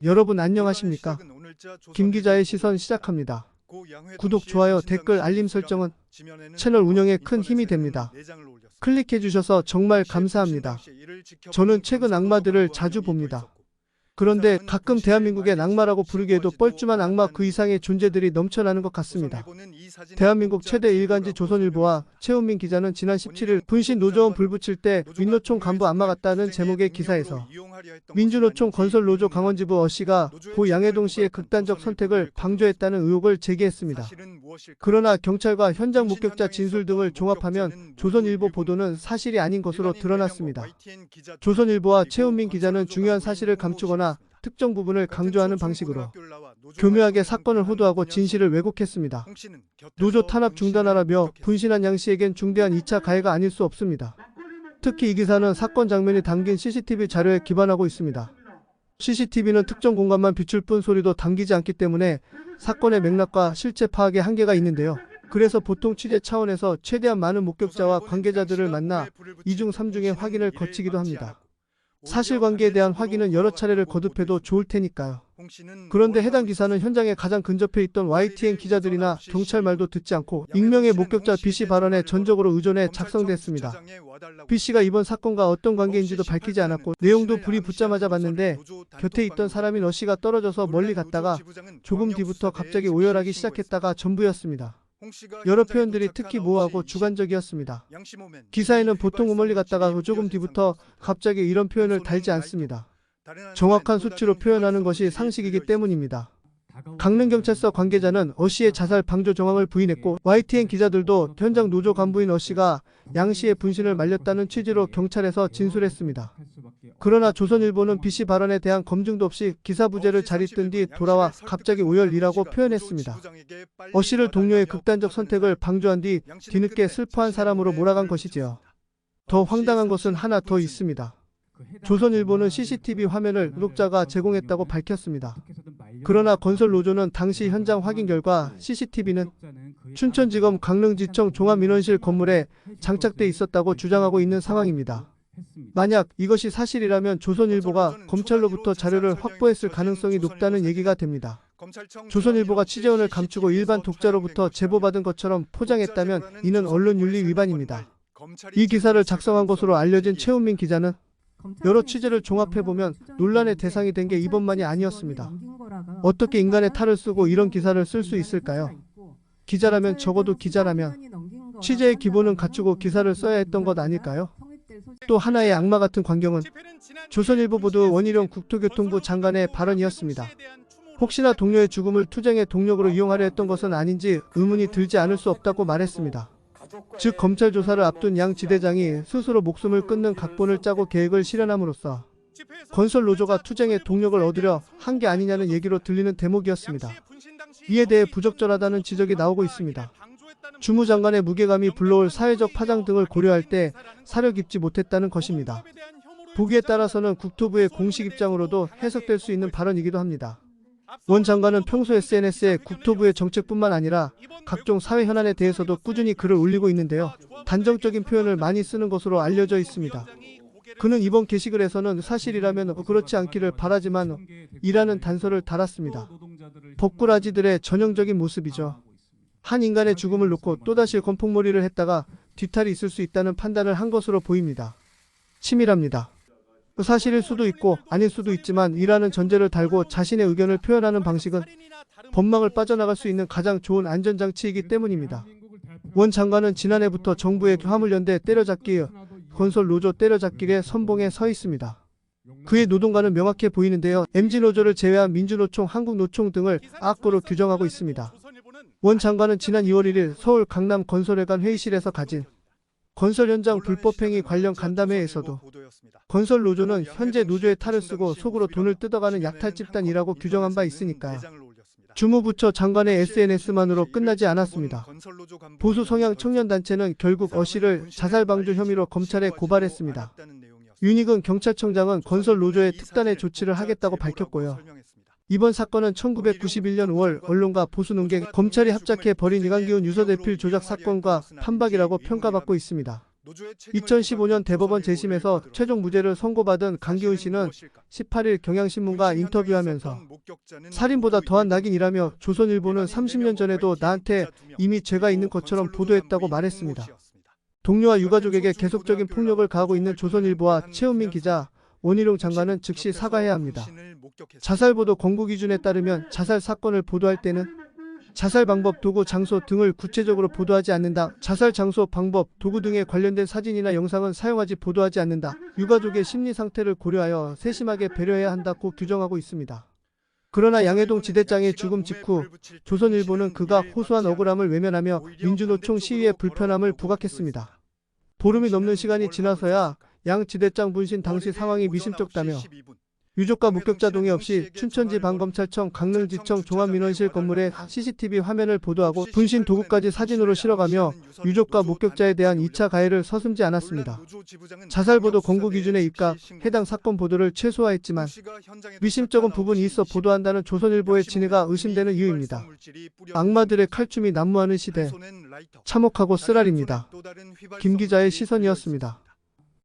여러분 안녕하십니까? 김 기자의 시선 시작합니다. 구독, 좋아요, 댓글, 알림 설정은 채널 운영에 큰 힘이 됩니다. 클릭해주셔서 정말 감사합니다. 저는 최근 악마들을 자주 봅니다. 그런데 가끔 대한민국의 악마라고 부르기에도 뻘쭘한 악마 그 이상의 존재들이 넘쳐나는 것 같습니다. 대한민국 최대 일간지 조선일보와 최훈민 기자는 지난 17일 분신 노조원 불붙일 때 민노총 간부 안마 같다는 제목의 기사에서 민주노총 건설노조 강원지부 어씨가 고 양해동 씨의 극단적 선택을 방조했다는 의혹을 제기했습니다. 그러나 경찰과 현장 목격자 진술 등을 종합하면 조선일보 보도는 사실이 아닌 것으로 드러났습니다. 조선일보와 최훈민 기자는 중요한 사실을 감추거나 특정 부분을 강조하는 방식으로 교묘하게 사건을 호도하고 진실을 왜곡했습니다. 노조 탄압 중단하라며 분신한 양 씨에겐 중대한 2차 가해가 아닐 수 없습니다. 특히 이 기사는 사건 장면이 담긴 CCTV 자료에 기반하고 있습니다. CCTV는 특정 공간만 비출 뿐 소리도 담기지 않기 때문에 사건의 맥락과 실체 파악에 한계가 있는데요. 그래서 보통 취재 차원에서 최대한 많은 목격자와 관계자들을 만나 2중 3중의 확인을 거치기도 합니다. 사실관계에 대한 확인은 여러 차례를 거듭해도 좋을 테니까요. 그런데 해당 기사는 현장에 가장 근접해 있던 YTN 기자들이나 경찰 말도 듣지 않고 익명의 목격자 B씨 발언에 전적으로 의존해 작성됐습니다. B씨가 이번 사건과 어떤 관계인지도 밝히지 않았고 내용도 불이 붙자마자 봤는데 곁에 있던 사람인 어씨가 떨어져서 멀리 갔다가 조금 뒤부터 갑자기 오열하기 시작했다가 전부였습니다. 여러 표현들이 특히 모호하고 주관적이었습니다. 기사에는 보통 멀리 갔다가 조금 뒤부터 갑자기 이런 표현을 달지 않습니다. 정확한 수치로 표현하는 것이 상식이기 때문입니다. 강릉경찰서 관계자는 어씨의 자살 방조 정황을 부인했고 YTN 기자들도 현장 노조 간부인 어씨가 양 씨의 분신을 말렸다는 취지로 경찰에서 진술했습니다. 그러나 조선일보는 B씨 발언에 대한 검증도 없이 기사 부제를 잘 읽던 뒤 돌아와 갑자기 오열이라고 표현했습니다. 어씨를 동료의 극단적 선택을 방조한 뒤 뒤늦게 슬퍼한 사람으로 몰아간 것이지요. 더 황당한 것은 하나 더 있습니다. 조선일보는 CCTV 화면을 구독자가 제공했다고 밝혔습니다. 그러나 건설노조는 당시 현장 확인 결과 CCTV는 춘천지검 강릉지청 종합민원실 건물에 장착돼 있었다고 주장하고 있는 상황입니다. 만약 이것이 사실이라면 조선일보가 검찰로부터 자료를 확보했을 가능성이 높다는 얘기가 됩니다. 조선일보가 취재원을 감추고 일반 독자로부터 제보받은 것처럼 포장했다면 이는 언론윤리 위반입니다. 이 기사를 작성한 것으로 알려진 최훈민 기자는 여러 취재를 종합해보면 논란의 대상이 된 게 이번만이 아니었습니다. 어떻게 인간의 탈을 쓰고 이런 기사를 쓸 수 있을까요? 기자라면 적어도 기자라면 취재의 기본은 갖추고 기사를 써야 했던 것 아닐까요? 또 하나의 악마 같은 광경은 조선일보 보도 원희룡 국토교통부 장관의 발언이었습니다. 혹시나 동료의 죽음을 투쟁의 동력으로 이용하려 했던 것은 아닌지 의문이 들지 않을 수 없다고 말했습니다. 즉 검찰 조사를 앞둔 양 지대장이 스스로 목숨을 끊는 각본을 짜고 계획을 실현함으로써 건설노조가 투쟁의 동력을 얻으려 한 게 아니냐는 얘기로 들리는 대목이었습니다. 이에 대해 부적절하다는 지적이 나오고 있습니다. 주무장관의 무게감이 불러올 사회적 파장 등을 고려할 때 사려 깊지 못했다는 것입니다. 보기에 따라서는 국토부의 공식 입장으로도 해석될 수 있는 발언이기도 합니다. 원 장관은 평소 SNS에 국토부의 정책뿐만 아니라 각종 사회 현안에 대해서도 꾸준히 글을 올리고 있는데요. 단정적인 표현을 많이 쓰는 것으로 알려져 있습니다. 그는 이번 게시글에서는 사실이라면 그렇지 않기를 바라지만 이라는 단서를 달았습니다. 법꾸라지들의 전형적인 모습이죠. 한 인간의 죽음을 놓고 또다시 건폭몰이를 했다가 뒤탈이 있을 수 있다는 판단을 한 것으로 보입니다. 치밀합니다. 사실일 수도 있고 아닐 수도 있지만 이라는 전제를 달고 자신의 의견을 표현하는 방식은 법망을 빠져나갈 수 있는 가장 좋은 안전장치이기 때문입니다. 원 장관은 지난해부터 정부의 화물연대 때려잡기, 건설노조 때려잡기의 선봉에 서 있습니다. 그의 노동과는 명확해 보이는데요. MG노조를 제외한 민주노총, 한국노총 등을 악고로 규정하고 있습니다. 원 장관은 지난 2월 1일 서울 강남 건설회관 회의실에서 가진 건설 현장 불법행위 관련 간담회에서도 건설노조는 현재 노조의 탈을 쓰고 속으로 돈을 뜯어가는 약탈 집단이라고 규정한 바 있으니까요. 주무부처 장관의 SNS만으로 끝나지 않았습니다. 보수 성향 청년단체는 결국 어씨를 자살방조 혐의로 검찰에 고발했습니다. 윤익은 경찰청장은 건설노조에 특단의 조치를 하겠다고 밝혔고요. 이번 사건은 1991년 5월 언론과 보수 논객, 검찰이 합작해 벌인 이강기훈 유서대필 조작 사건과 판박이라고 평가받고 있습니다. 2015년 대법원 재심에서 최종 무죄를 선고받은 강기훈 씨는 18일 경향신문과 인터뷰하면서 살인보다 더한 낙인이라며 조선일보는 30년 전에도 나한테 이미 죄가 있는 것처럼 보도했다고 말했습니다. 동료와 유가족에게 계속적인 폭력을 가하고 있는 조선일보와 최은민 기자, 원희룡 장관은 즉시 사과해야 합니다. 자살보도 권고 기준에 따르면 자살 사건을 보도할 때는 자살 방법, 도구, 장소 등을 구체적으로 보도하지 않는다. 자살 장소, 방법, 도구 등에 관련된 사진이나 영상은 사용하지 보도하지 않는다. 유가족의 심리 상태를 고려하여 세심하게 배려해야 한다고 규정하고 있습니다. 그러나 양해동 지대장의 죽음 직후 조선일보는 그가 호소한 억울함을 외면하며 민주노총 시위의 불편함을 부각했습니다. 보름이 넘는 시간이 지나서야 양 지대장 분신 당시 상황이 미심쩍다며 유족과 목격자 동의 없이 춘천지방검찰청 강릉지청 종합민원실 건물의 CCTV 화면을 보도하고 분신 도구까지 사진으로 실어가며 유족과 목격자에 대한 2차 가해를 서슴지 않았습니다. 자살보도 권고 기준에 입각, 해당 사건 보도를 최소화했지만 미심쩍은 부분이 있어 보도한다는 조선일보의 진위가 의심되는 이유입니다. 악마들의 칼춤이 난무하는 시대, 참혹하고 쓰라립니다. 김 기자의 시선이었습니다.